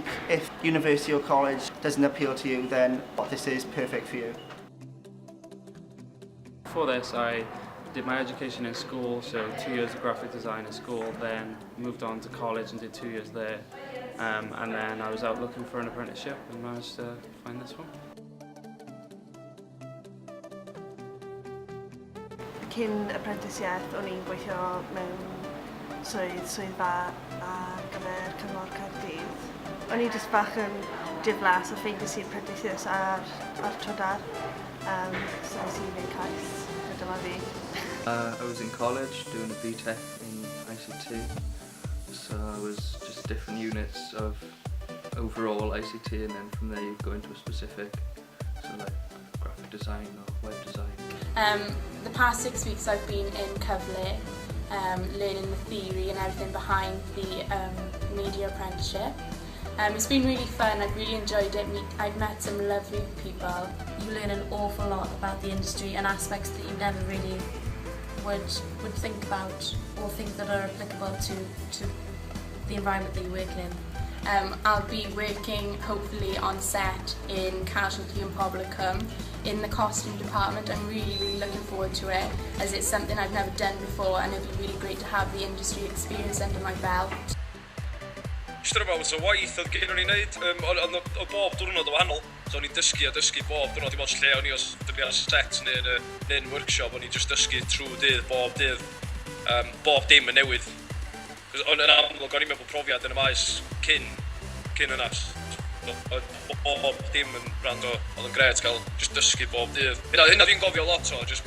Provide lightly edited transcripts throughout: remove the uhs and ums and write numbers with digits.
think if university or college doesn't appeal to you, then this is perfect for you. Before this, I did my education in school, so 2 years of graphic design in school, then moved on to college and did 2 years there. And then I was out looking for an apprenticeship and managed to find this one. Cyn Prentisiaeth, o'n i'n gweithio mewn swyddfa ar gyfer cyngor Caerdydd. O'n i jyst bach yn diflas o ffeindio i'r Prentisiaeth ar Trydar, so nes i neud cais, a dyma fi. I was in college doing a BTEC in ICT, so I was just different units of overall ICT, and then from there you go into a specific, so like graphic design or web design. The past 6 weeks I've been in Cyfle, learning the theory and everything behind the media apprenticeship. It's been really fun, I've really enjoyed it, I've met some lovely people. You learn an awful lot about the industry and aspects that you never really would think about or think that are applicable to the environment that you're working in. I'll be working hopefully on set in Casualty and Poblicum in the costume department. I'm really looking forward to it, as it's something I've never done before, and it'd be really great to have the industry experience under my belt. Ystyr fel so waith oedd gen o'n i'n neud, o bob diwrnod o wahanol, so o'n i'n dysgu bob diwrnod, dim ond lle o'n i os dyn ni ar set neu'n workshop, o'n i'n just dysgu trwy dydd, bob dim yn newydd. Ond yn amlwg o'n i'n meddwl profiad yn y maes cyn yna. Bob dim yn brand oedd yn gret cael just dysgu bob dydd. Hynna fi'n gofio lot o, just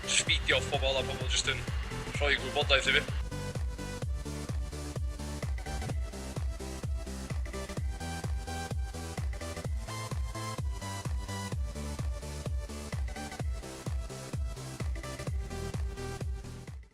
feedio off pobl a pobl just yn rhoi gwybodaeth i fi.